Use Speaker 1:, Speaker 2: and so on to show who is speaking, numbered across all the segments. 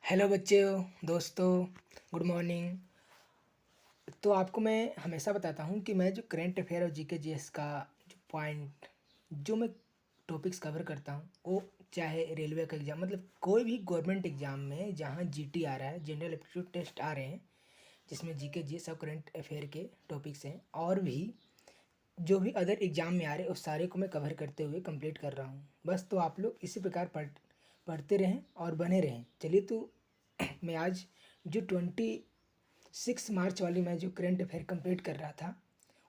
Speaker 1: Hello बच्चों, दोस्तों, good morning. तो आपको मैं हमेशा बताता हूँ कि मैं जो करंट अफेयर और जीके जीएस का जो मैं टॉपिक्स कवर करता हूँ, वो चाहे रेलवे का एग्ज़ाम, मतलब कोई भी गवर्नमेंट एग्ज़ाम में जहाँ जीटी आ रहा है, जनरल एप्टीट्यूड टेस्ट आ रहे हैं, जिसमें जीके जीएस और करंट अफेयर के टॉपिक्स हैं, और भी जो भी अदर एग्ज़ाम में आ रहे हैं उस सारे को मैं कवर करते हुए कंप्लीट कर रहा हूँ। बस तो आप लोग इसी प्रकार पढ़ते रहें और बने रहें। चलिए, तो मैं आज जो 26 मार्च वाली मैं जो करंट अफेयर कंप्लीट कर रहा था,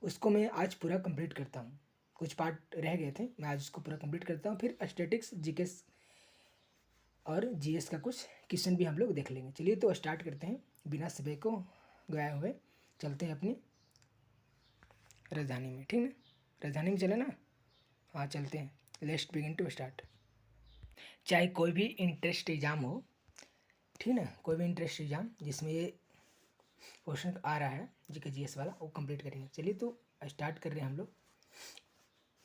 Speaker 1: उसको मैं आज पूरा कंप्लीट करता हूँ। कुछ पार्ट रह गए थे, मैं आज उसको पूरा कंप्लीट करता हूँ। फिर स्टैटिक्स, जीके और जीएस का कुछ क्वेश्चन भी हम लोग देख लेंगे। चलिए, तो स्टार्ट करते हैं बिना समय को गए हुए। चलते हैं अपनी राजधानी में, ठीक ना? राजधानी में चले ना? हाँ, चलते हैं। Let's begin to start. चाहे कोई भी इंटरेस्ट एग्ज़ाम हो, ठीक ना, कोई भी इंटरेस्ट एग्ज़ाम जिसमें ये क्वेश्चन आ रहा है जीके जीएस वाला, वो कंप्लीट करेंगे। चलिए, तो स्टार्ट कर रहे हैं हम लोग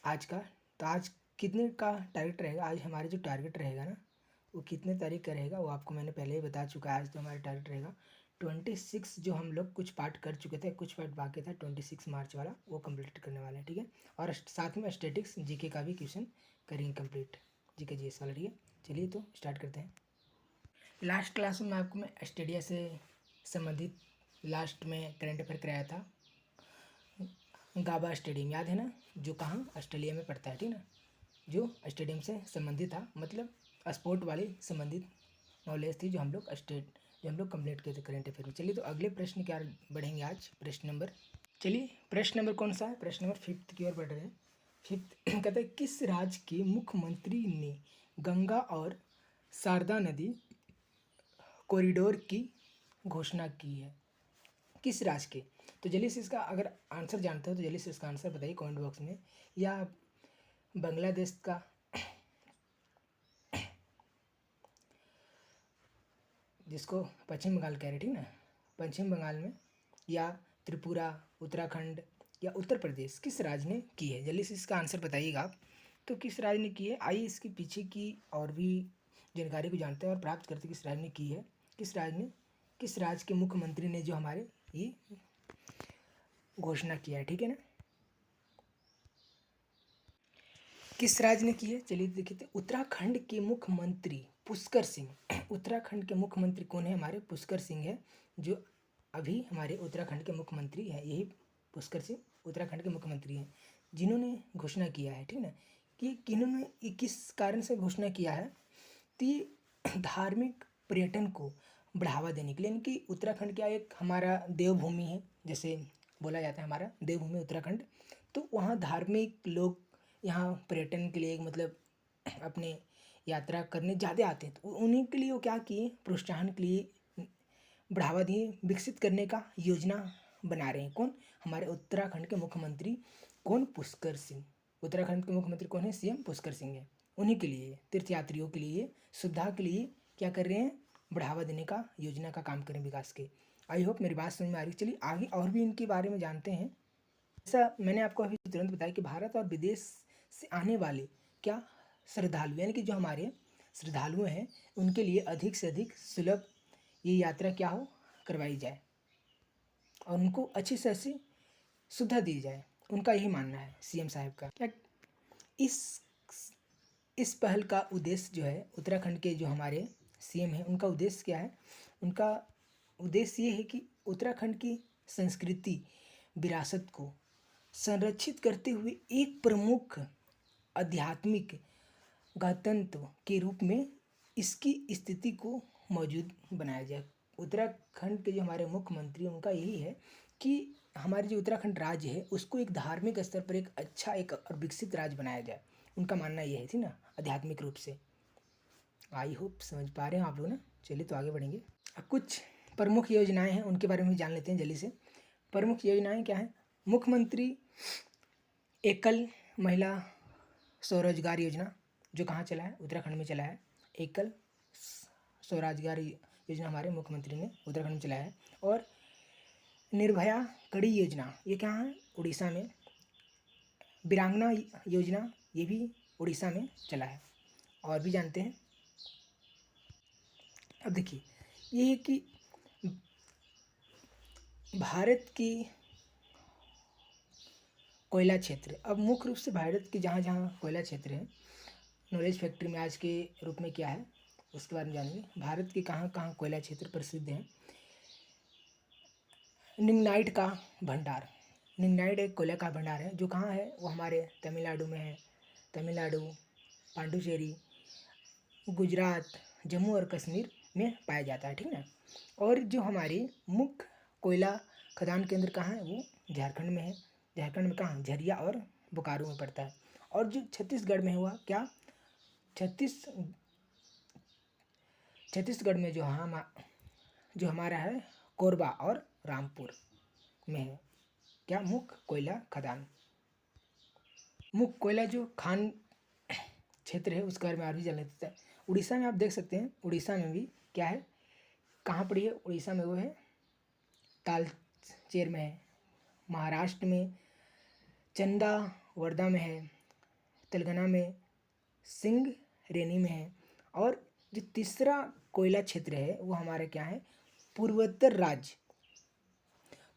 Speaker 1: आज का। तो आज कितने का टारगेट रहेगा? आज हमारे जो टारगेट रहेगा ना, वो कितने तारीख का रहेगा वो आपको मैंने पहले ही बता चुका है। आज तो हमारा टारगेट रहेगा 26। जो हम लोग कुछ पार्ट कर चुके थे, कुछ पार्ट बाकी था, 26 मार्च वाला वो कंप्लीट करने वाला है, ठीक है। और साथ में स्टैटिक्स जीके का भी क्वेश्चन करेंगे कंप्लीट, जीके जीएस वाला, ठीक है। चलिए, तो स्टार्ट करते हैं। लास्ट क्लास में आपको मैं स्टेडिया से संबंधित लास्ट में करंट अफेयर कराया था। गाबा स्टेडियम याद है ना, जो कहाँ ऑस्ट्रेलिया में पड़ता है, ठीक ना, जो स्टेडियम से संबंधित था, मतलब स्पोर्ट वाली संबंधित नॉलेज थी जो हम लोग कंप्लीट किए थे करंट अफेयर में। चलिए, तो अगले प्रश्न क्या बढ़ेंगे आज। प्रश्न नंबर कौन सा है? प्रश्न नंबर 5 की ओर बढ़ रहे हैं। 5 कहते हैं, किस राज्य के मुख्यमंत्री ने गंगा और शारदा नदी कॉरिडोर की घोषणा की है? किस राज्य के? तो जल्दी से इसका अगर आंसर जानते हो तो जल्दी से इसका आंसर बताइए कमेंट बॉक्स में। या बांग्लादेश का, जिसको पश्चिम बंगाल कह रहे, ठीक ना, पश्चिम बंगाल में, या त्रिपुरा, उत्तराखंड या उत्तर प्रदेश, किस राज्य ने की है? जल्दी से इसका आंसर बताइएगा आप। तो किस राज्य ने की है, आइए इसके पीछे की और भी जानकारी को जानते हैं और प्राप्त करते हैं किस राज्य ने की है। किस राज्य के मुख्यमंत्री ने जो हमारे ये घोषणा किया है, ठीक है ना, किस राज्य ने की है? चलिए देखिए, तो उत्तराखंड के मुख्यमंत्री पुष्कर सिंह। उत्तराखंड के मुख्यमंत्री कौन है? हमारे पुष्कर सिंह है, जो अभी हमारे उत्तराखंड के मुख्यमंत्री हैं। यही पुष्कर सिंह उत्तराखंड के मुख्यमंत्री हैं, जिन्होंने घोषणा किया है, ठीक ना, कि किन्होंने ये किस कारण से घोषणा किया है, तो ये धार्मिक पर्यटन को बढ़ावा देने के लिए। यानी कि उत्तराखंड क्या एक हमारा देवभूमि है, जैसे बोला जाता है हमारा देवभूमि उत्तराखंड। तो वहाँ धार्मिक लोग यहाँ पर्यटन के लिए, मतलब अपने यात्रा करने ज़्यादा आते हैं। तो उन्हीं के लिए वो क्या किए, प्रोत्साहन के लिए बढ़ावा दिए, विकसित करने का योजना बना रहे हैं। कौन? हमारे उत्तराखंड के मुख्यमंत्री। कौन? पुष्कर सिंह। उत्तराखंड के मुख्यमंत्री कौन है? सीएम पुष्कर सिंह है। उन्हीं के लिए, तीर्थयात्रियों के लिए, सुविधा के लिए क्या कर रहे हैं, बढ़ावा देने का योजना का काम करें, विकास के। आई होप मेरी बात समझ में आ रही। चलिए आगे और भी इनके बारे में जानते हैं। ऐसा मैंने आपको अभी तुरंत बताया कि भारत और विदेश से आने वाले क्या श्रद्धालु, यानी कि जो हमारे श्रद्धालु हैं, उनके लिए अधिक से अधिक सुलभ ये यात्रा क्या हो, करवाई जाए, और उनको अच्छी से अच्छी सुविधा दी जाए। उनका यही मानना है सीएम साहब का। क्या इस इस पहल का उद्देश्य जो है, उत्तराखंड के जो हमारे सीएम हैं, उनका उद्देश्य क्या है? उनका उद्देश्य ये है कि उत्तराखंड की संस्कृति विरासत को संरक्षित करते हुए एक प्रमुख आध्यात्मिक गणतंत्र के रूप में इसकी स्थिति को मौजूद बनाया जाए। उत्तराखंड के जो हमारे मुख्यमंत्री, उनका यही है कि हमारे जो उत्तराखंड राज्य है उसको एक धार्मिक स्तर पर एक अच्छा, एक और विकसित राज्य बनाया जाए। उनका मानना ये है, थी ना, आध्यात्मिक रूप से। आई होप समझ पा रहे हैं आप लोग ना। चलिए, तो आगे बढ़ेंगे। अब कुछ प्रमुख योजनाएं हैं, उनके बारे में भी जान लेते हैं जल्दी से। प्रमुख योजनाएं क्या हैं? मुख्यमंत्री एकल महिला स्वरोजगार योजना, जो कहाँ चला है? उत्तराखंड में चला है। एकल स्वरोजगार योजना हमारे मुख्यमंत्री ने उत्तराखंड में चलाया है। और निर्भया कड़ी योजना, ये कहाँ है? उड़ीसा में। वीरांगना योजना, ये भी उड़ीसा में चला है। और भी जानते हैं। अब देखिए, ये है कि भारत की कोयला क्षेत्र, अब मुख्य रूप से भारत की जहाँ जहाँ कोयला क्षेत्र है, नॉलेज फैक्ट्री में आज के रूप में क्या है उसके बारे में जानेंगे। भारत के कहाँ कहाँ कोयला क्षेत्र प्रसिद्ध हैं। लिग्नाइट का भंडार, लिग्नाइट एक कोयला का भंडार है जो कहाँ है, वो हमारे तमिलनाडु में है। तमिलनाडु, पांडुचेरी, गुजरात, जम्मू और कश्मीर में पाया जाता है, ठीक ना। और जो हमारी मुख्य कोयला खदान केंद्र कहाँ है, वो झारखंड में है। झारखंड में कहाँ, झरिया और बोकारो में पड़ता है। और जो छत्तीसगढ़ में हुआ क्या, छत्तीसगढ़ में जो हमारा है कोरबा और रामपुर में है क्या, मुख्य कोयला खदान। मुख्य कोयला जो खान क्षेत्र है उसके बारे में और भी जान लेते हैं। उड़ीसा में आप देख सकते हैं, उड़ीसा में भी क्या है, कहाँ पड़ी है उड़ीसा में, वो है तालचेर में है। महाराष्ट्र में चंदा वर्धा में है। तेलंगाना में सिंगरेनी में है। और जो तीसरा कोयला क्षेत्र है वो हमारा क्या है, पूर्वोत्तर राज्य,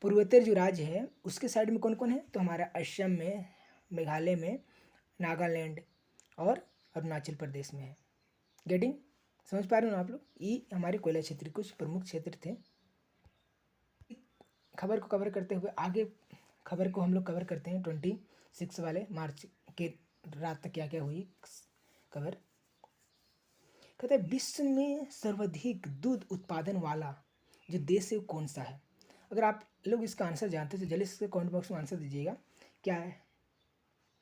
Speaker 1: पूर्वोत्तर जो राज्य है उसके साइड में कौन कौन है, तो हमारा असम में, मेघालय में, नागालैंड और अरुणाचल प्रदेश में है। गेटिंग, समझ पा रहे हो ना आप लोग। ये हमारे कोयला क्षेत्र कुछ प्रमुख क्षेत्र थे। खबर को कवर करते हुए आगे खबर को हम लोग कवर करते हैं 26 वाले मार्च के रात तक क्या क्या हुई खबर। कहते हैं विश्व में सर्वाधिक दूध उत्पादन वाला जो देश है वो कौन सा है। अगर आप लोग इसका आंसर जानते हैं तो जल्दी से कमेंट बॉक्स में आंसर दीजिएगा। क्या है,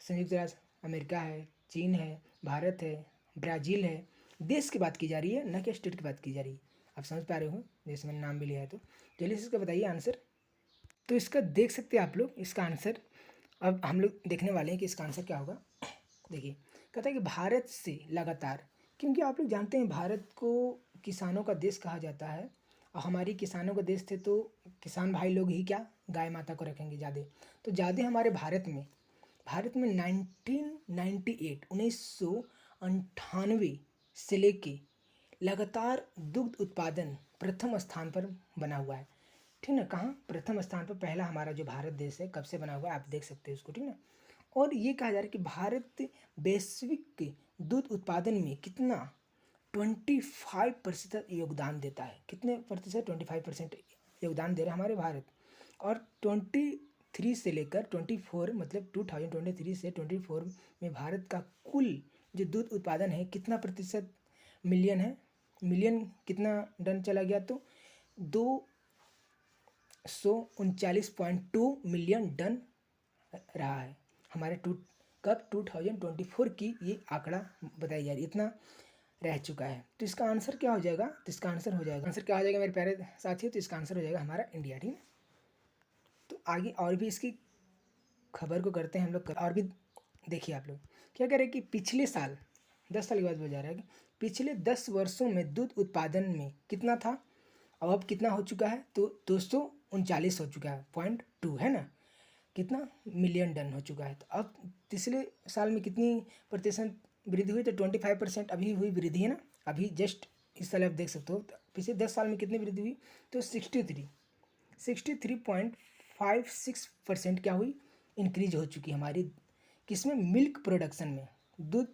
Speaker 1: संयुक्त राज्य अमेरिका है, चीन है, भारत है, ब्राज़ील है। देश की बात की जा रही है, न कि स्टेट की बात की जा रही है। आप समझ पा रहे हो जैसे मैंने नाम भी लिया है। तो जल्दी से इसका बताइए आंसर। तो इसका देख सकते हैं आप लोग इसका आंसर। अब हम लोग देखने वाले हैं कि इसका आंसर क्या होगा। देखिए, कहता है कि भारत से लगातार, क्योंकि आप लोग जानते हैं भारत को किसानों का देश कहा जाता है। और हमारी किसानों का देश थे तो किसान भाई लोग ही क्या गाय माता को रखेंगे ज़्यादा। तो ज़्यादा हमारे भारत में 1998 से लेके लगातार दुग्ध उत्पादन प्रथम स्थान पर बना हुआ है, ठीक ना। कहाँ प्रथम स्थान पर, पहला हमारा जो भारत देश है कब से बना हुआ है आप देख सकते हैं उसको, ठीक ना। और ये कहा जा रहा है कि भारत वैश्विक दूध उत्पादन में कितना 25% योगदान देता है। कितने प्रतिशत, 25% योगदान दे रहा है हमारे भारत। और 23 से लेकर 24, मतलब 2023 से 24 में भारत का कुल जो दूध उत्पादन है कितना प्रतिशत मिलियन है, मिलियन कितना डन चला गया, तो 239.2 मिलियन डन रहा है हमारे कब 2024 की ये आंकड़ा बताई जा रही है, इतना रह चुका है। तो इसका आंसर क्या हो जाएगा, तो इसका आंसर हो जाएगा, आंसर क्या हो जाएगा मेरे प्यारे साथियों, तो इसका आंसर हो जाएगा हमारा इंडिया, ठीक है। तो आगे और भी इसकी खबर को करते हैं हम लोग और भी। देखिए आप लोग क्या कह रहे हैं कि पिछले साल 10 साल की बात बोल जा रहा है कि पिछले 10 वर्षों में दूध उत्पादन में कितना था, अब कितना हो चुका है, तो 239 हो चुका है, 0.2 है ना, कितना मिलियन टन हो चुका है। तो अब पिछले साल में कितनी प्रतिशत वृद्धि हुई, तो 25% अभी हुई वृद्धि है ना, अभी जस्ट इस साल आप देख सकते हो। तो पिछले 10 साल में कितनी वृद्धि हुई, तो 63.56% क्या हुई, इंक्रीज हो चुकी है हमारी, किसमें, मिल्क प्रोडक्शन में, दूध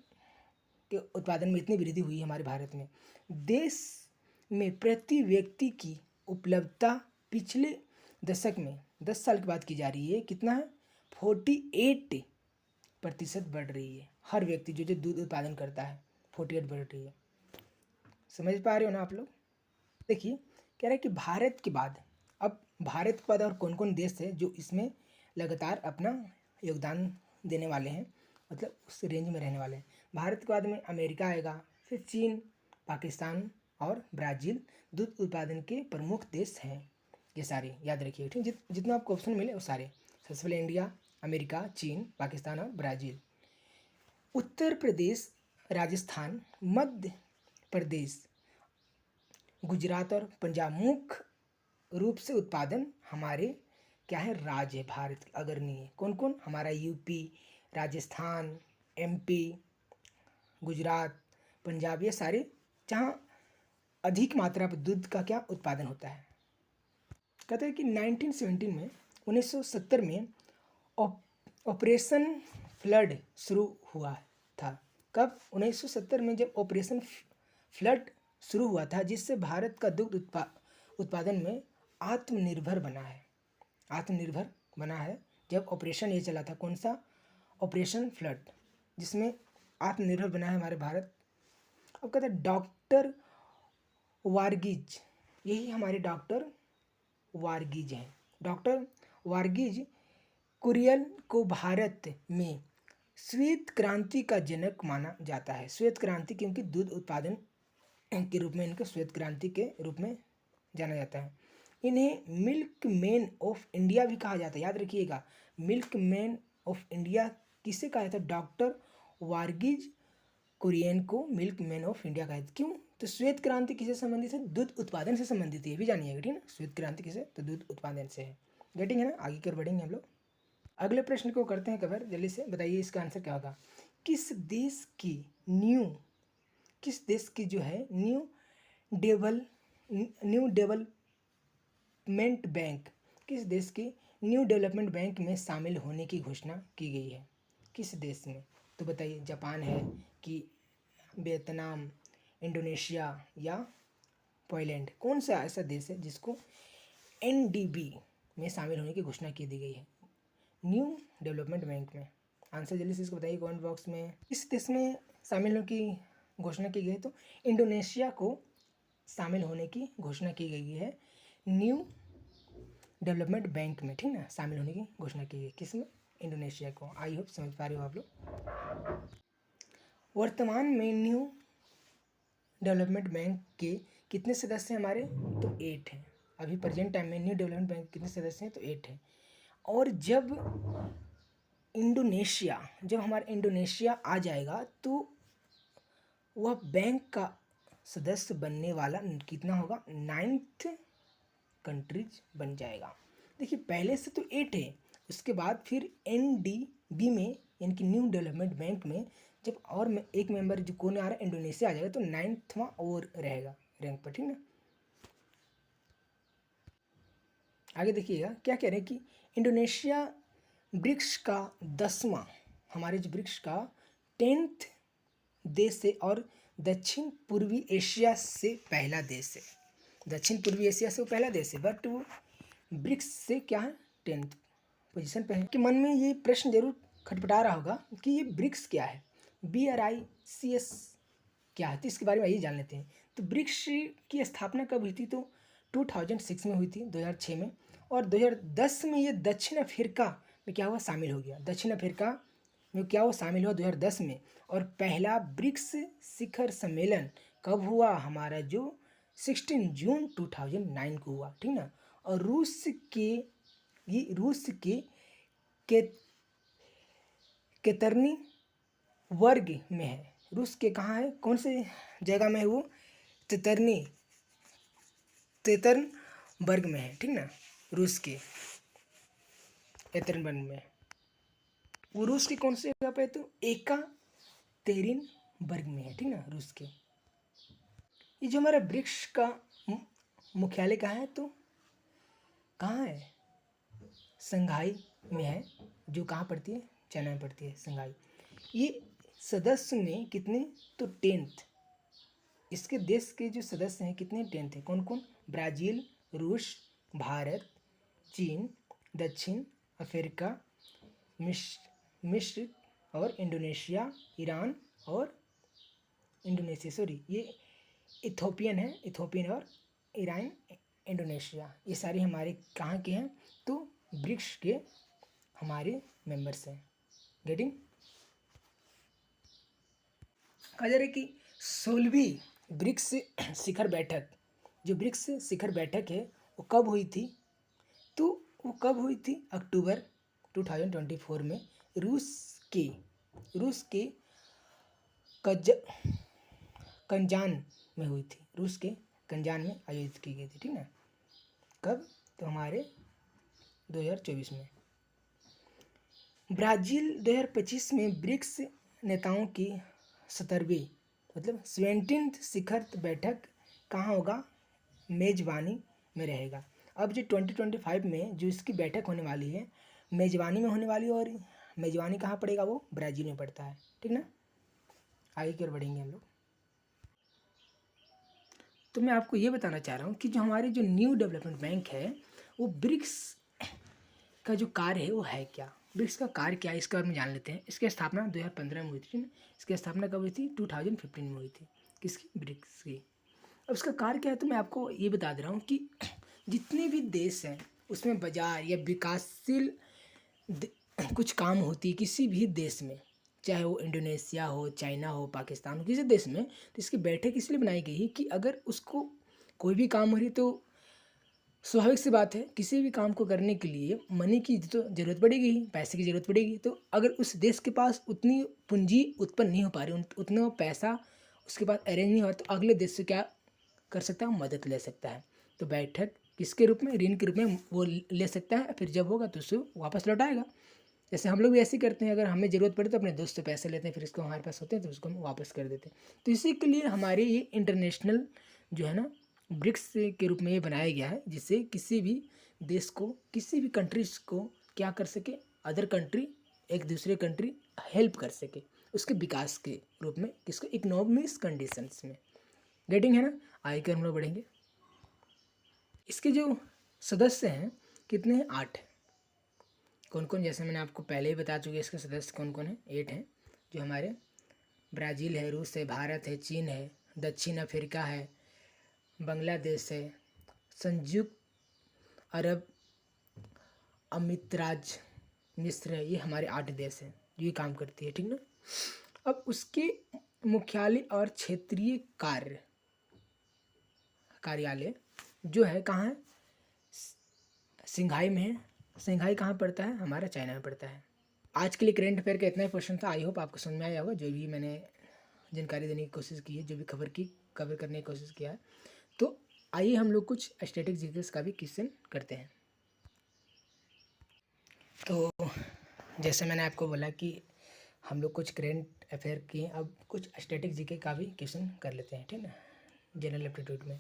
Speaker 1: के उत्पादन में इतनी वृद्धि हुई है हमारे भारत में। देश में प्रति व्यक्ति की उपलब्धता पिछले दशक में 10 साल की बात की जा रही है, कितना है, 48% बढ़ रही है। हर व्यक्ति जो जो दूध उत्पादन करता है 48 बढ़ रही है। समझ पा रहे हो ना आप लोग। देखिए कह रहा है कि भारत के बाद, अब भारत के बाद और कौन कौन देश है जो इसमें लगातार अपना योगदान देने वाले हैं, मतलब उस रेंज में रहने वाले हैं। भारत के बाद में अमेरिका आएगा, फिर चीन, पाकिस्तान और ब्राज़ील दूध उत्पादन के प्रमुख देश हैं। ये सारे याद रखिए, ठीक। जितना आपको ऑप्शन मिले वो सारे, सबसे पहले इंडिया, अमेरिका, चीन, पाकिस्तान और ब्राज़ील। उत्तर प्रदेश, राजस्थान, मध्य प्रदेश, गुजरात और पंजाब मुख्य रूप से उत्पादन हमारे क्या है, राज्य है भारत अग्रणी। कौन कौन, हमारा यूपी, राजस्थान, एमपी, गुजरात, पंजाब, ये सारे जहाँ अधिक मात्रा पर दूध का क्या उत्पादन होता है? कहते हैं कि 1917 में 1970 में ऑपरेशन फ्लड शुरू हुआ था। कब? 1970 में जब ऑपरेशन फ्लड शुरू हुआ था, जिससे भारत का दुग्ध उत्पादन में आत्मनिर्भर बना है। जब ऑपरेशन ये चला था, कौन सा? ऑपरेशन फ्लड, जिसमें आत्मनिर्भर बना है हमारे भारत। अब कहते हैं डॉक्टर वार्गिज, यही हमारे डॉक्टर वार्गिज हैं। डॉक्टर वार्गिज कुरियन को भारत में श्वेत क्रांति का जनक माना जाता है। श्वेत क्रांति क्योंकि दूध उत्पादन के रूप में इनको श्वेत क्रांति के रूप में जाना जाता है। इन्हें मिल्क मैन ऑफ इंडिया भी कहा जाता है, याद रखिएगा। मिल्क मैन ऑफ इंडिया किसे कहा जाता है? डॉक्टर वार्गिज कुरियन को मिल्क मैन ऑफ इंडिया कहा जाता है। क्यों? तो श्वेत क्रांति किससे संबंधित है? दूध उत्पादन से संबंधित है, ये भी जानिएगा, ठीक है ना। श्वेत क्रांति किसे? तो दूध उत्पादन से है। गेटिंग है ना? आगे कर बढ़ेंगे हम लोग। अगले प्रश्न को करते हैं कवर, जल्दी से बताइए इसका आंसर क्या होगा। किस देश की जो है न्यू डेवलपमेंट बैंक, किस देश की न्यू डेवलपमेंट बैंक में शामिल होने की घोषणा की गई है? किस देश में? तो बताइए, जापान है कि वियतनाम, इंडोनेशिया या पोलैंड? कौन सा ऐसा देश है जिसको एनडीबी में शामिल होने की घोषणा की दी गई है, न्यू डेवलपमेंट बैंक में? आंसर जल्दी से इसको बताइए कमेंट बॉक्स में। इस देश में शामिल होने की घोषणा की गई है, तो इंडोनेशिया को शामिल होने की घोषणा की गई है न्यू डेवलपमेंट बैंक में, ठीक ना। शामिल होने की घोषणा की गई किसमें? इंडोनेशिया को। आई होप समझ पा रहे हो आप लोग। वर्तमान में न्यू डेवलपमेंट बैंक के कितने सदस्य हैं हमारे? तो 8 हैं। अभी प्रेजेंट टाइम में न्यू डेवलपमेंट बैंक कितने सदस्य हैं? तो 8 हैं। और जब हमारा इंडोनेशिया आ जाएगा तो वह बैंक का सदस्य बनने वाला कितना होगा? 9th कंट्रीज बन जाएगा। देखिए, पहले से तो 8 है, उसके बाद फिर एनडीबी में यानी कि न्यू डेवलपमेंट बैंक में जब और में एक मेंबर जो कौन आ रहा है? इंडोनेशिया आ जाएगा, तो 9वां और रहेगा रैंक पर, ठीक ना। आगे देखिएगा क्या कह रहे हैं कि इंडोनेशिया ब्रिक्स का 10वां, हमारे जो ब्रिक्स का 10th देश है और दक्षिण पूर्वी एशिया से पहला देश है। दक्षिण पूर्वी एशिया से वो पहला देश है, बट वो ब्रिक्स से क्या है? 10th पोजीशन पे है। कि मन में ये प्रश्न जरूर खटपटा रहा होगा कि ये ब्रिक्स क्या है, BRICS क्या है, तो इसके बारे में आइए जान लेते हैं। तो ब्रिक्स की स्थापना कब हुई थी? तो 2006 में हुई थी, 2006 में। और 2010 में ये दक्षिण अफ्रीका में क्या हुआ? शामिल हो गया। दक्षिण अफ्रीका में क्या हुआ? शामिल हुआ 2010 में। और पहला ब्रिक्स शिखर सम्मेलन कब हुआ? हमारा जो 16 जून 2009 को हुआ, ठीक ना। और रूस के केतरनी वर्ग में है। रूस के कहाँ है? कौन से जगह में है वो? तेतर्न वर्ग में है, ठीक ना। रूस के तेतर्न वर्ग में। वो रूस की कौन सी जगह पे है? तो एकातेरिन वर्ग में है, ठीक ना, रूस के। ये जो हमारा ब्रिक्स का मुख्यालय कहाँ है? तो कहाँ है? संघाई में है। जो कहाँ पड़ती है? चाइना में पड़ती है संघाई। ये सदस्य में कितने? तो 10th। इसके देश के जो सदस्य हैं कितने? 10th है। कौन कौन? ब्राज़ील, रूस, भारत, चीन, दक्षिण अफ्रीका, मिस्र और इंडोनेशिया, ईरान और ये इथोपियन है, इथोपियन और ईरान, इंडोनेशिया। ये सारे हमारे कहाँ के हैं? तो ब्रिक्स के हमारे मेंबर्स हैं। गेटिंग? कहा जा रहा है कि 16वीं ब्रिक्स शिखर बैठक, जो ब्रिक्स शिखर बैठक है वो कब हुई थी? तो वो कब हुई थी? अक्टूबर 2024 में रूस के कंजान में हुई थी। रूस के कंजान में आयोजित की गई थी, ठीक ना। कब? तो हमारे 2024 में। ब्राज़ील 2025 में ब्रिक्स नेताओं की 17वीं 17th शिखर बैठक कहाँ होगा, मेजबानी में रहेगा। अब जो 2025 में जो इसकी बैठक होने वाली है मेजबानी में होने वाली है, और मेजबानी कहाँ पड़ेगा, वो ब्राज़ील में पड़ता है, ठीक ना। आगे की ओर बढ़ेंगे हम लोग। तो मैं आपको ये बताना चाह रहा हूँ कि जो हमारे जो न्यू डेवलपमेंट बैंक है वो ब्रिक्स का जो कार्य है वो है क्या, ब्रिक्स का कार्य क्या है इसके बारे में जान लेते हैं। इसकी स्थापना 2015 में हुई थी। इसकी स्थापना कब हुई थी, 2015 में हुई थी। किसकी, ब्रिक्स की। अब इसका कार्य क्या है तो मैं आपको ये बता दे रहा हूँ कि जितने भी देश हैं उसमें बाजार या विकासशील कुछ काम होती है किसी भी देश में, चाहे वो इंडोनेशिया हो, चाइना हो, पाकिस्तान हो, किसी देश में, तो इसकी बैठक इसलिए बनाई गई है कि अगर उसको कोई भी काम हो रही तो स्वाभाविक सी बात है किसी भी काम को करने के लिए मनी की तो ज़रूरत पड़ेगी ही, पैसे की ज़रूरत पड़ेगी। तो अगर उस देश के पास उतनी पूंजी उत्पन्न नहीं हो पा रही, उतना पैसा उसके पास अरेंज नहीं हो, तो अगले देश से क्या कर सकता है, मदद ले सकता है। तो बैठक किसके रूप में, ऋण के रूप में वो ले सकता है, फिर जब होगा तो उसको वापस लौटाएगा। जैसे हम लोग भी ऐसे ही करते हैं, अगर हमें ज़रूरत पड़े तो अपने दोस्त से पैसे लेते हैं, फिर इसको हमारे पास होते हैं तो उसको हम वापस कर देते हैं। तो इसी के लिए हमारे ये इंटरनेशनल जो है ना ब्रिक्स के रूप में ये बनाया गया है, जिससे किसी भी देश को, किसी भी कंट्रीज को क्या कर सके, अदर कंट्री, एक दूसरे कंट्री हेल्प कर सके उसके विकास के रूप में, किसको, इकोनॉमिक्स कंडीशंस में। गेटिंग है ना। आगे कर हम लोग बढ़ेंगे। इसके जो सदस्य हैं कितने हैं, 8 हैं। कौन कौन, जैसे मैंने आपको पहले ही बता चुके इसके सदस्य कौन कौन हैं, 8 हैं। जो हमारे ब्राज़ील है, रूस है, भारत है, चीन है, दक्षिण अफ्रीका है, बांग्लादेश है, संयुक्त अरब अमीरात, मिस्र है। ये हमारे 8 देश हैं जो ये काम करती है, ठीक ना। अब उसके मुख्यालय और क्षेत्रीय कार्यालय जो है कहाँ है, सिंघाई में है। सिंघाई कहाँ पड़ता है, हमारा चाइना में पड़ता है। आज के लिए करंट अफेयर का इतना ही क्वेश्चन था। आई होप आपको समझ में आया होगा, जो भी मैंने जानकारी देने की कोशिश की है, जो भी खबर की कवर करने की कोशिश किया है। तो आइए हम लोग कुछ स्टैटिक जीकेस का भी क्वेश्चन करते हैं। तो जैसे मैंने आपको बोला कि हम लोग कुछ करंट अफेयर किए, अब कुछ स्टैटिक जीके का भी क्वेश्चन कर लेते हैं, ठीक ना, जनरल एप्टीट्यूड में।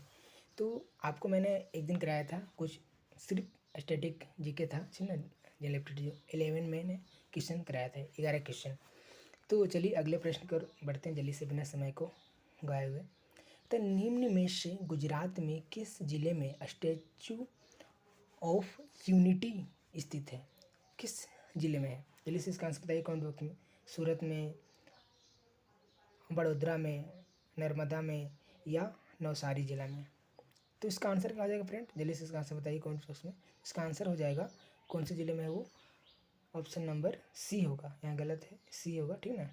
Speaker 1: तो आपको मैंने एक दिन कराया था कुछ सिर्फ स्टैटिक जीके था, ठीक ना, जनरल एप्टीट्यूड 11 में मैंने क्वेश्चन कराया था, 11 क्वेश्चन। तो चलिए अगले प्रश्न की ओर बढ़ते हैं जल्दी से, बिना समय को गवाए हुए। तो निम्न में से गुजरात में किस जिले में स्टैचू ऑफ यूनिटी स्थित है, किस जिले में है, जल्दी से इसका आंसर बताइए कमेंट बॉक्स में। सूरत में, बड़ोदरा में, नर्मदा में, या नवसारी जिला में। तो इसका आंसर क्या हो जाएगा फ्रेंड, जल्दी से इसका आंसर बताइए कमेंट बॉक्स में। इसका आंसर हो जाएगा कौन से जिले में है वो, ऑप्शन नंबर सी होगा, यहाँ गलत है, सी होगा, ठीक ना,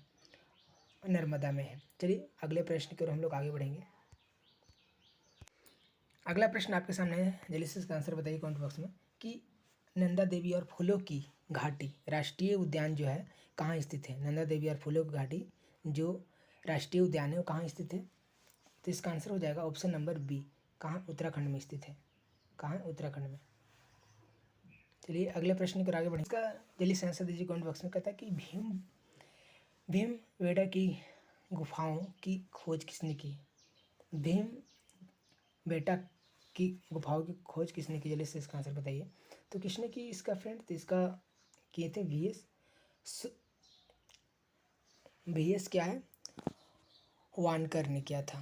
Speaker 1: नर्मदा में है। चलिए अगले प्रश्न की ओर हम लोग आगे बढ़ेंगे। अगला प्रश्न आपके सामने है, जल्दी से इसका आंसर बताइए कमेंट बॉक्स में कि नंदा देवी और फूलों की घाटी राष्ट्रीय उद्यान जो है कहाँ स्थित है। नंदा देवी और फूलों की घाटी जो राष्ट्रीय उद्यान है वो कहाँ स्थित है, तो इसका आंसर हो जाएगा ऑप्शन नंबर बी, कहाँ, उत्तराखंड में स्थित है। कहाँ, उत्तराखंड में। चलिए अगले प्रश्न की ओर आगे बढ़ेंगे। इसका जल्दी से आंसर दीजिए कमेंट बॉक्स में। कहता है कि भीमबेटका की गुफाओं की खोज किसने की, भीमबेटका की गुफाओं की खोज किसने की, जल्दी से इसका आंसर बताइए। तो किसने की इसका फ्रेंड, तो इसका किए थे वीएस क्या है, वानकर ने किया था,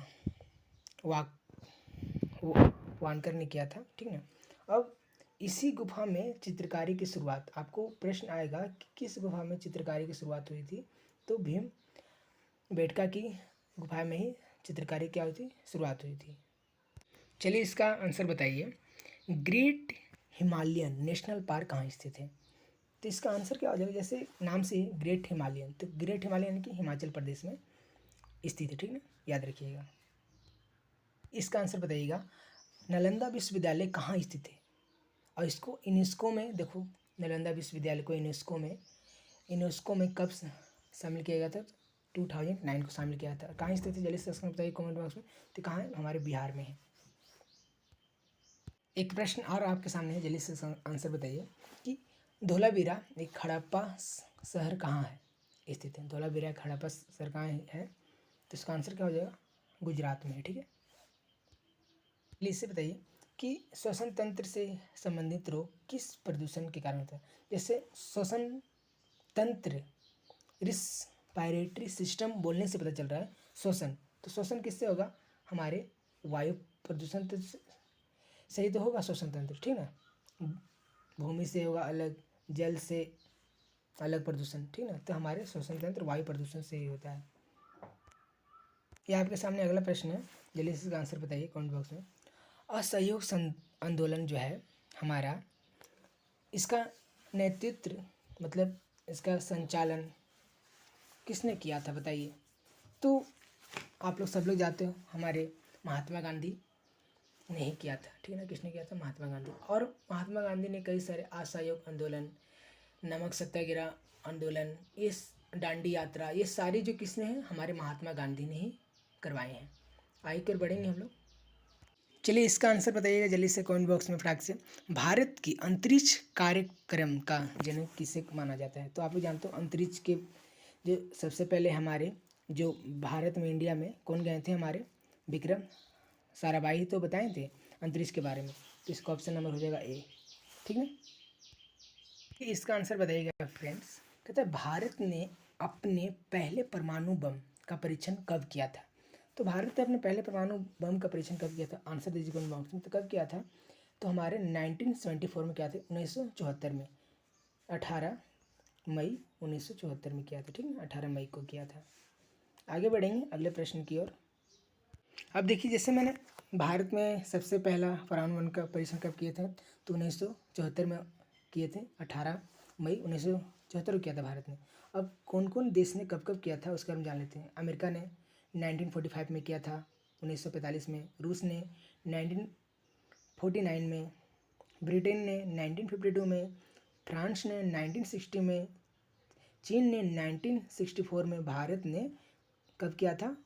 Speaker 1: वानकर ने किया था, ठीक ना। अब इसी गुफा में चित्रकारी की शुरुआत, आपको प्रश्न आएगा कि किस गुफा में चित्रकारी की शुरुआत हुई थी, तो भीमबेटका की गुफा में ही चित्रकारी क्या हुई थी, शुरुआत हुई थी। चलिए इसका आंसर बताइए। ग्रेट हिमालयन नेशनल पार्क कहाँ स्थित है, तो इसका आंसर क्या हो जाएगा, जैसे नाम से ग्रेट हिमालयन, तो ग्रेट हिमालयन यानी कि हिमाचल प्रदेश में स्थित है, ठीक ना, याद रखिएगा। इसका आंसर बताइएगा। नालंदा विश्वविद्यालय कहाँ स्थित है, और इसको यूनेस्को में, देखो नालंदा विश्वविद्यालय को यूनेस्को में कब शामिल किया गया था, 2009 को शामिल किया था। कहाँ स्थित है, जल्दी से इसका बताइए कमेंट बॉक्स में। तो कहाँ है, हमारे बिहार में है। एक प्रश्न और आपके सामने है, जल्दी से आंसर बताइए कि धोलावीरा एक हड़प्पा शहर कहाँ है स्थित है। धोलावीरा एक हड़प्पा शहर कहाँ है, तो इसका आंसर क्या हो जाएगा, गुजरात में है, ठीक है। चलिए इससे बताइए कि श्वसन तंत्र से संबंधित रोग किस प्रदूषण के कारण होता है। जैसे श्वसन तंत्र, रिस्पायरेटरी सिस्टम बोलने से पता चल रहा है श्वसन, तो श्वसन किससे होगा, हमारे वायु प्रदूषण से ही तो होगा श्वसन तंत्र, ठीक ना। भूमि से होगा अलग, जल से अलग प्रदूषण, ठीक ना। तो हमारे श्वसन तंत्र वायु प्रदूषण से ही होता है। ये आपके सामने अगला प्रश्न है, जल्दी से इसका आंसर बताइए कमेंट बॉक्स में। असहयोग आंदोलन जो है हमारा, इसका नेतृत्व मतलब इसका संचालन किसने किया था बताइए। तो आप लोग सब लोग जानते हो, हमारे महात्मा गांधी ने ही किया था, ठीक है ना। किसने किया था, महात्मा गांधी। और महात्मा गांधी ने कई सारे असहयोग आंदोलन, नमक सत्याग्रह आंदोलन, इस दांडी यात्रा, ये सारी जो किसने हैं, हमारे महात्मा गांधी ने ही करवाए हैं। आगे की ओर बढ़ेंगे हम लोग। चलिए इसका आंसर बताइएगा जल्दी से कमेंट बॉक्स में फटाक से। भारत की अंतरिक्ष कार्यक्रम का जनक किसे माना जाता है। तो आप लोग जानते हो अंतरिक्ष के जो सबसे पहले हमारे जो भारत में, इंडिया में कौन गए थे, हमारे विक्रम साराभाई तो बताए थे अंतरिक्ष के बारे में। तो इसका ऑप्शन नंबर हो जाएगा ए, ठीक है। इसका आंसर बताइएगा फ्रेंड्स। कहता है भारत ने अपने पहले परमाणु बम का परीक्षण कब किया था। तो भारत ने अपने पहले परमाणु बम का परीक्षण कब किया था, आंसर दीजिए कमेंट बॉक्स में। तो कब किया था, तो हमारे 1974 में किया था, 1974 में, 18 मई 1974 में किया था, ठीक है, 18 मई को किया था। आगे बढ़ेंगे अगले प्रश्न की ओर। अब देखिए, जैसे मैंने भारत में सबसे पहला परमाणु बम का परीक्षण कब किए थे, तो 1974 में किए थे, 18 मई 1974 को किया था भारत ने। अब कौन कौन देश ने कब कब किया था उसका हम जान लेते हैं। अमेरिका ने 1945 में किया था, 1945 में। रूस ने 1949 में, ब्रिटेन ने 1952 में, फ्रांस ने 1960 में, चीन ने 1964 में, भारत ने कब किया था,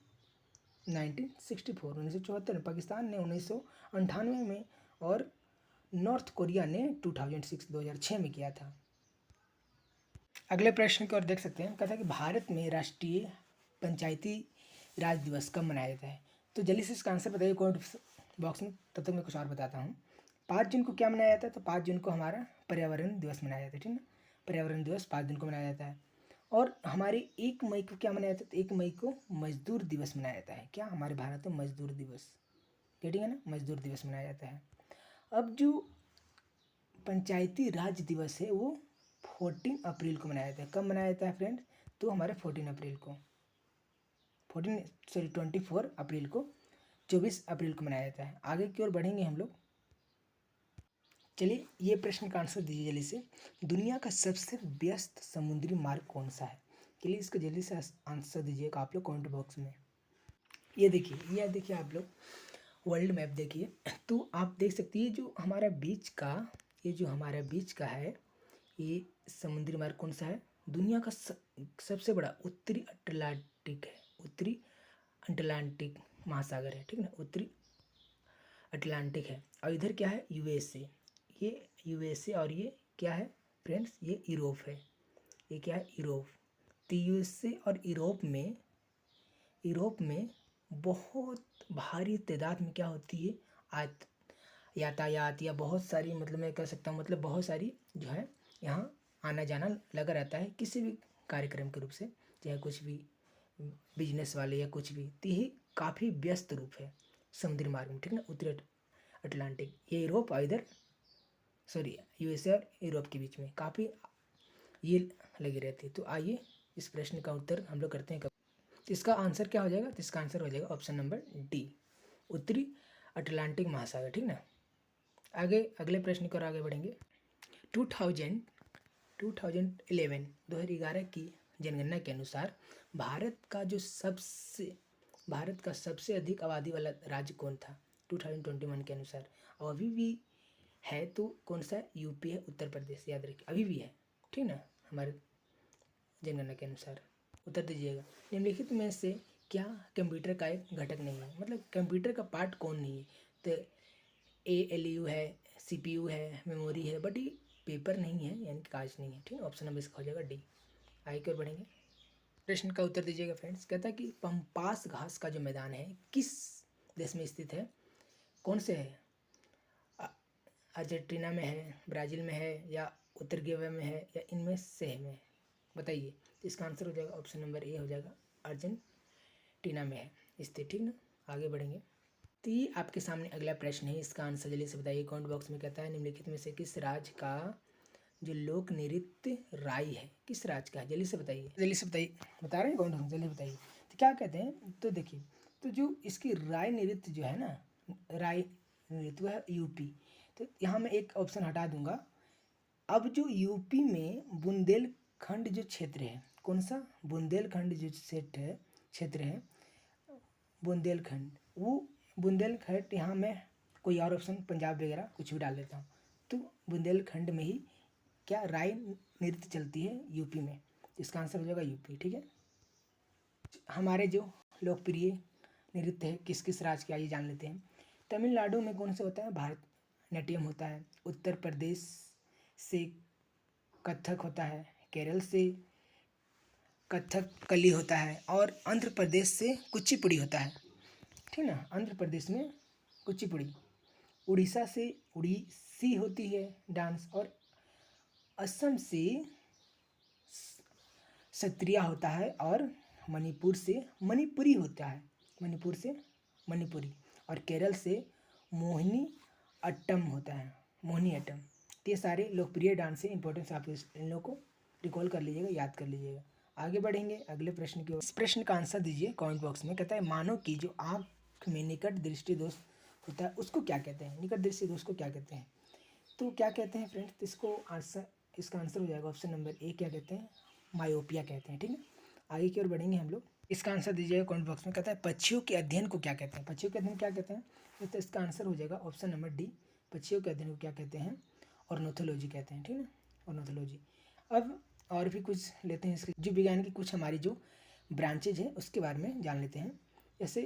Speaker 1: 1964 1974 में, पाकिस्तान ने 1998 में, और नॉर्थ कोरिया ने 2006 में किया था। अगले प्रश्न की ओर देख सकते हैं। कहता है कि भारत में राष्ट्रीय पंचायती राज दिवस कब मनाया जाता है। तो जल्दी से इसका आंसर बताइए कमेंट बॉक्स में, तब तक मैं कुछ और बताता हूँ। 5 जून को क्या मनाया जाता है, तो 5 जून को हमारा पर्यावरण दिवस मनाया जाता है, ठीक है। पर्यावरण दिवस 5 जून को मनाया जाता है। और हमारे 1 मई को क्या मनाया जाता है, तो 1 मई को मजदूर दिवस मनाया जाता है। क्या, हमारे भारत में मजदूर दिवस, ठीक है ना, मजदूर दिवस मनाया जाता है। अब जो पंचायती राज दिवस है वो 14 अप्रैल को मनाया जाता है। कब मनाया जाता है फ्रेंड्स, तो हमारे 14 अप्रैल को, 24 अप्रैल को, 24 अप्रैल को मनाया जाता है। आगे की ओर बढ़ेंगे हम लोग। चलिए ये प्रश्न का आंसर दीजिए जल्दी से। दुनिया का सबसे व्यस्त समुद्री मार्ग कौन सा है। चलिए इसका जल्दी से आंसर दीजिएगा आप लोग कमेंट बॉक्स में। ये देखिए आप लोग वर्ल्ड मैप देखिए, तो आप देख सकते हैं जो हमारा बीच का, ये जो हमारा बीच का है, ये समुद्री मार्ग कौन सा है, दुनिया का सबसे बड़ा उत्तरी अटलांटिक है, उत्तरी अटलांटिक महासागर है, ठीक है ना, उत्तरी अटलांटिक है। और इधर क्या है, यूएसए, ये यूएसए, और ये क्या है फ्रेंड्स, ये यूरोप है, ये क्या है, यूरोप। तो यूएसए और यूरोप में बहुत भारी तादाद में क्या होती है, आत यातायात, या बहुत सारी, मतलब मैं कह सकता हूँ, मतलब बहुत सारी जो है यहाँ आना जाना लगा रहता है किसी भी कार्यक्रम के रूप से, चाहे कुछ भी बिजनेस वाले या कुछ भी। तो ये काफ़ी व्यस्त रूप है समुद्री मार्ग में, ठीक है ना, उत्तरी अटलांटिक, ये यूरोप और इधर, सॉरी, यूएसए और यूरोप के बीच में काफ़ी ये लगी रहती है। तो आइए इस प्रश्न का उत्तर हम लोग करते हैं। तो इसका आंसर क्या हो जाएगा, तो इसका आंसर हो जाएगा ऑप्शन नंबर डी, उत्तरी अटलांटिक महासागर, ठीक ना। आगे अगले प्रश्न की ओर आगे बढ़ेंगे। 2011 की जनगणना के अनुसार भारत का सबसे अधिक आबादी वाला राज्य कौन था 2021 के अनुसार। और अभी भी है, तो कौन सा, यूपी है, उत्तर प्रदेश, याद रखिए अभी भी है, ठीक ना, हमारे जनगणना के अनुसार। उत्तर दीजिएगा। निम्नलिखित में से क्या कंप्यूटर का एक घटक नहीं है, मतलब कंप्यूटर का पार्ट कौन नहीं है। तो ALU है, CPU है, मेमोरी है, बट ये पेपर नहीं है, यानी कि कागज नहीं है, ठीक है। ऑप्शन नंबर इसका हो जाएगा डी। आगे की ओर बढ़ेंगे, प्रश्न का उत्तर दीजिएगा फ्रेंड्स। कहता है कि पम्पास घास का जो मैदान है किस देश में स्थित है। कौन से है? अर्जेंटीना में है, ब्राज़ील में है, या उत्तर गोवा में है, या इनमें से में है? बताइए। तो इसका आंसर हो जाएगा ऑप्शन नंबर ए हो जाएगा, अर्जेंटीना में है स्थित। ठीक ना, आगे बढ़ेंगे। तो ये आपके सामने अगला प्रश्न है, इसका आंसर जल्दी से बताइए कमेंट बॉक्स में। कहता है निम्नलिखित में से किस राज्य का जो लोक नृत्य राई है, किस राज्य का है? जल्दी से बताइए, जल्दी से बताइए। बता रहे हैं कौन? जल्दी बताइए। तो क्या कहते हैं, तो देखिए, तो जो इसकी राई नृत्य जो है ना, राई नृत्य वह यूपी। तो यहाँ मैं एक ऑप्शन हटा दूंगा। अब जो यूपी में बुंदेलखंड जो क्षेत्र है, कौन सा? बुंदेलखंड जो क्षेत्र है बुंदेलखंड, वो बुंदेलखंड, यहाँ मैं कोई और ऑप्शन पंजाब वगैरह कुछ भी डाल देता हूँ। तो बुंदेलखंड में ही क्या राई नृत्य चलती है यूपी में। इसका आंसर हो जाएगा यूपी। ठीक है, हमारे जो लोकप्रिय नृत्य है किस किस राज्य के, आइए जान लेते हैं। तमिलनाडु में कौन सा होता है? भारतनाट्यम होता है। उत्तर प्रदेश से कथक होता है। केरल से कथकली होता है। और आंध्र प्रदेश से कुचिपुड़ी होता है। ठीक ना, आंध्र प्रदेश में कुचिपुड़ी। उड़ीसा से उड़ीसी होती है डांस। और असम से सत्रिया होता है। और मणिपुर से मणिपुरी होता है। मणिपुर से मणिपुरी। और केरल से मोहिनी अट्टम होता है, मोहिनी अट्टम। ये सारे लोकप्रिय डांस है। इंपॉर्टेंस आप इन लोगों को रिकॉल कर लीजिएगा, याद कर लीजिएगा। आगे बढ़ेंगे अगले प्रश्न की ओर। इस प्रश्न का आंसर दीजिए कमेंट बॉक्स में। कहता है मानव की जो आँख में निकट दृष्टि दोष होता है उसको क्या कहते हैं? निकट दृष्टि दोष को क्या कहते हैं? तो क्या कहते हैं फ्रेंड्स, तो इसका आंसर हो जाएगा ऑप्शन नंबर ए, क्या कहते हैं? मायोपिया कहते हैं। ठीक है, आगे की ओर बढ़ेंगे हम लोग। इसका आंसर दीजिएगा कमेंट बॉक्स में। कहता है पक्षियों के अध्ययन को क्या कहते हैं? पक्षियों के अध्ययन क्या कहते हैं? तो इसका आंसर हो जाएगा ऑप्शन नंबर डी, पक्षियों के अध्ययन को क्या कहते हैं? ऑर्निथोलॉजी कहते हैं। ठीक है, ऑर्निथोलॉजी। अब और भी कुछ लेते हैं इसके, जीव विज्ञान की कुछ हमारी जो ब्रांचेज है उसके बारे में जान लेते हैं। जैसे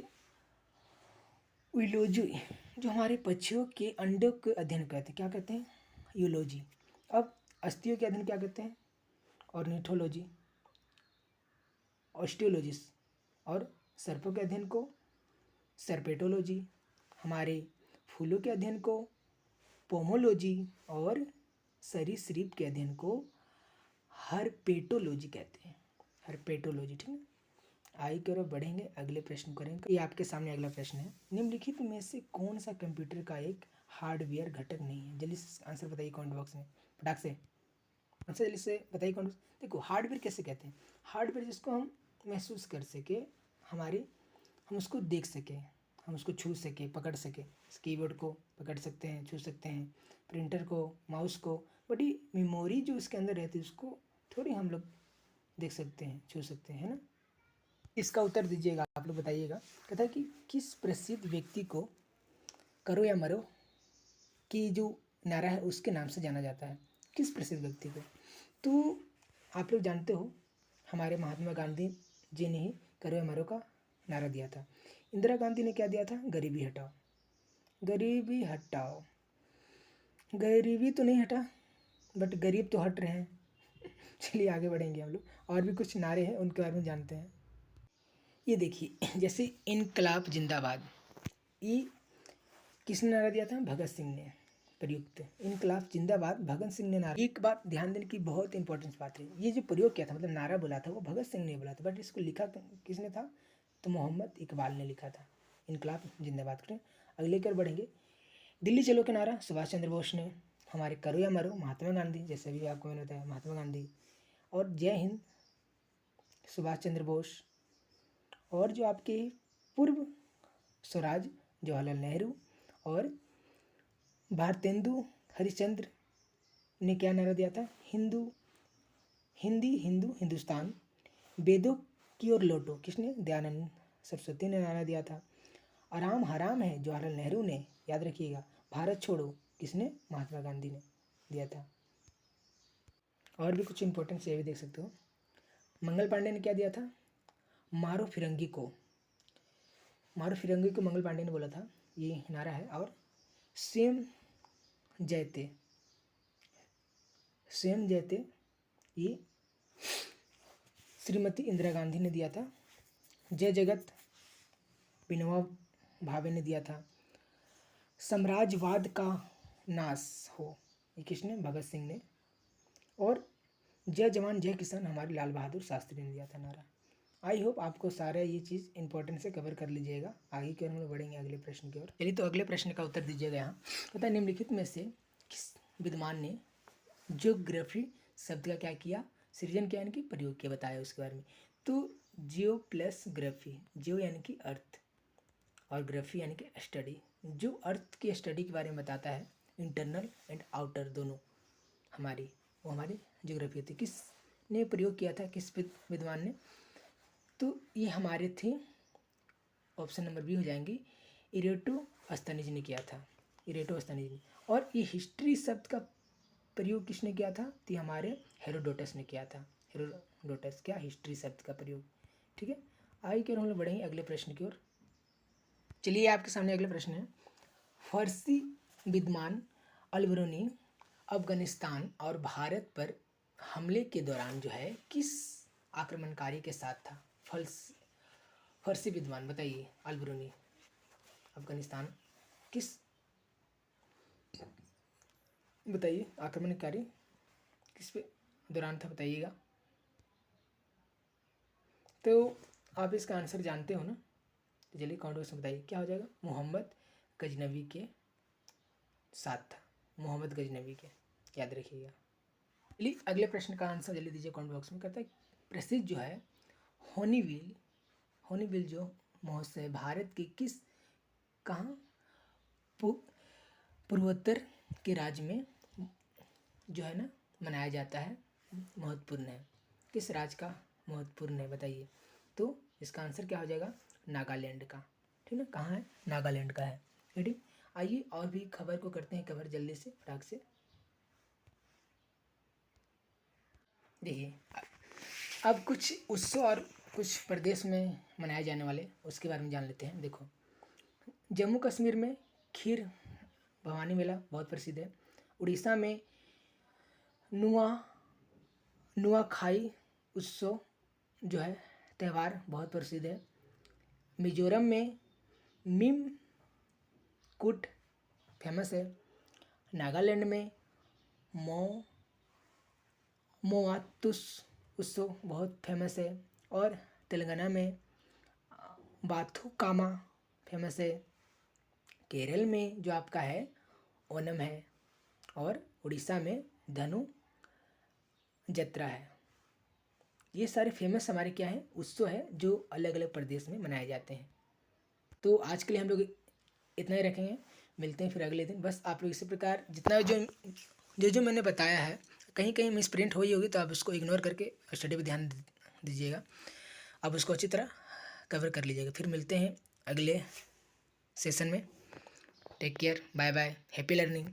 Speaker 1: यूलॉजी, जो हमारे पक्षियों के अंडों के अध्ययन कहते हैं, क्या कहते हैं? यूलॉजी। अब अस्थियों के अध्ययन क्या कहते हैं? ऑर्निथोलॉजी, ऑस्टियोलॉजिस। और सर्पों के अध्ययन को सर्पेटोलॉजी। हमारे फूलों के अध्ययन को पोमोलॉजी। और सरीसृप के अध्ययन को हर्पेटोलॉजी कहते हैं, हर्पेटोलॉजी। ठीक है, आगे की ओर बढ़ेंगे, अगले प्रश्न करेंगे। ये आपके सामने अगला प्रश्न है, निम्नलिखित में से कौन सा कंप्यूटर का एक हार्डवेयर घटक नहीं है? जल्दी से आंसर बताइए कमेंट बॉक्स में, फटाक से आंसर जल्दी से बताइए कमेंट बॉक्स। देखो, हार्डवेयर कैसे कहते हैं? हार्डवेयर जिसको हम महसूस कर सके, हम उसको देख सकें, हम उसको छू सके, पकड़ सके। कीबोर्ड को पकड़ सकते हैं, छू सकते हैं, प्रिंटर को, माउस को, बट ये मेमोरी जो इसके अंदर रहती है उसको थोड़ी हम लोग देख सकते हैं, छू सकते हैं, है ना। इसका उत्तर दीजिएगा, आप लोग बताइएगा। कहता है कि किस प्रसिद्ध व्यक्ति को करो या मरो की जो नारा है उसके नाम से जाना जाता है? किस प्रसिद्ध व्यक्ति को? तो आप लोग जानते हो हमारे महात्मा गांधी जी ने ही करो या मरो का नारा दिया था। इंदिरा गांधी ने क्या दिया था? गरीबी हटाओ, गरीबी हटाओ। गरीबी तो नहीं हटा, बट गरीब तो हट रहे हैं। चलिए आगे बढ़ेंगे हम लोग, और भी कुछ नारे हैं उनके बारे में जानते हैं। ये देखिए, जैसे इनकलाब जिंदाबाद, ये किसने नारा दिया था? भगत सिंह ने प्रयुक्त। इनकलाब जिंदाबाद भगत सिंह ने नारा। एक बात ध्यान देने की बहुत इंपॉर्टेंस बात है, ये जो प्रयोग किया था, मतलब नारा बोला था, वो भगत सिंह ने बोला था, बट इसको लिखा किसने था? तो मोहम्मद इकबाल ने लिखा था, इनकलाब जिंदाबाद करें। अगले की ओर बढ़ेंगे। दिल्ली चलो के नारा सुभाष चंद्र बोस ने। हमारे करो या मरो महात्मा गांधी, जैसे भी आपको मैंने बताया, महात्मा गांधी। और जय हिंद सुभाष चंद्र बोस। और जो आपके पूर्व स्वराज जवाहरलाल नेहरू। और भारतेंदु हरिश्चंद्र ने क्या नारा दिया था? हिंदी हिंदू हिंदुस्तान, वेदों की ओर लौटो, किसने? दयानंद सरस्वती ने नारा दिया था। आराम हराम है जवाहरलाल नेहरू ने, याद रखिएगा। भारत छोड़ो, किसने? महात्मा गांधी ने दिया था। और भी कुछ इंपॉर्टेंट ये भी देख सकते हो। मंगल पांडे ने क्या दिया था? मारो फिरंगी को, मारो फिरंगी को मंगल पांडे ने बोला था, ये नारा है। और स्वयं जयते, स्वयं जयते, ये श्रीमती इंदिरा गांधी ने दिया था। जय जगत विनोबा भावे ने दिया था। साम्राज्यवाद का नाश हो, ये किसने? भगत सिंह ने। और जय जवान जय किसान हमारे लाल बहादुर शास्त्री ने दिया था नारा। आई होप आपको सारा ये चीज़ इंपॉर्टेंट से कवर कर लीजिएगा। आगे की ओर हम लोग बढ़ेंगे अगले प्रश्न की ओर। चलिए तो अगले प्रश्न का उत्तर दीजिएगा यहाँ। पता है निम्नलिखित में से किस विद्वान ने ज्योग्राफी शब्द का क्या किया? सृजन किया यानी कि प्रयोग किया, बताया उसके बारे में। तो जियो प्लस ग्राफी, जियो यानी कि अर्थ और ग्राफी यानी कि स्टडी। जो अर्थ की स्टडी के बारे में बताता है, इंटरनल एंड आउटर दोनों हमारी, वो हमारी ज्योग्राफी होती है। किसने प्रयोग किया था, किस विद्वान ने? तो ये हमारे थे, ऑप्शन नंबर बी हो जाएंगी, इरेटोस्थनीज ने किया था, इरेटोस्थनीज ने। और ये हिस्ट्री शब्द का प्रयोग किसने किया था? तो ये हमारे हेरोडोटस ने किया था। हेरोडोटस क्या? हिस्ट्री शब्द का प्रयोग। ठीक है, आगे की ओर हम लोग बढ़ेंगे अगले प्रश्न की ओर। चलिए आपके सामने अगला प्रश्न है। फारसी विद्वान अलबरूनी अफगानिस्तान और भारत पर हमले के दौरान जो है किस आक्रमणकारी के साथ था? फारसी विद्वान बताइए, अलबरूनी अफगानिस्तान किस, बताइए आक्रमणकारी किस पे दौरान था, बताइएगा। तो आप इसका आंसर जानते हो ना, तो चलिए कमेंट बॉक्स में बताइए क्या हो जाएगा। मोहम्मद गजनवी के साथ था, मोहम्मद गजनवी के, याद रखिएगा। चलिए अगले प्रश्न का आंसर जल्दी दीजिए कमेंट बॉक्स में। कहता है प्रसिद्ध जो है होनीबिल जो महोत्सव है भारत के किस, कहाँ, पूर्वोत्तर के राज्य में जो है ना मनाया जाता है, महत्वपूर्ण है। किस राज्य का महत्वपूर्ण है बताइए। तो इसका आंसर क्या हो जाएगा? नागालैंड का। ठीक है, कहाँ है? नागालैंड का है। ठीक, आइए और भी खबर को करते हैं कवर जल्दी से, फटाक से। देखिए अब कुछ उत्सव और कुछ प्रदेश में मनाए जाने वाले उसके बारे में जान लेते हैं। देखो जम्मू कश्मीर में खीर भवानी मेला बहुत प्रसिद्ध है। उड़ीसा में नुआखाई उत्सव जो है त्यौहार बहुत प्रसिद्ध है। मिजोरम में मीम कुट फेमस है। नागालैंड में मोआतुस उत्सव बहुत फेमस है। और तेलंगाना में बाथुकामा फेमस है। केरल में जो आपका है ओनम है। और उड़ीसा में धनु जत्रा है। ये सारे फेमस हमारे क्या हैं, उत्सव है जो अलग अलग प्रदेश में मनाए जाते हैं। तो आज के लिए हम लोग इतना ही रखेंगे, मिलते हैं फिर अगले दिन। बस आप लोग इसी प्रकार जितना जो मैंने बताया है कहीं कहीं मिस प्रिंट हुई होगी तो आप उसको इग्नोर करके स्टडी पे ध्यान दीजिएगा। आप उसको अच्छी तरह कवर कर लीजिएगा। फिर मिलते हैं अगले सेशन में। Take care, bye bye, happy learning.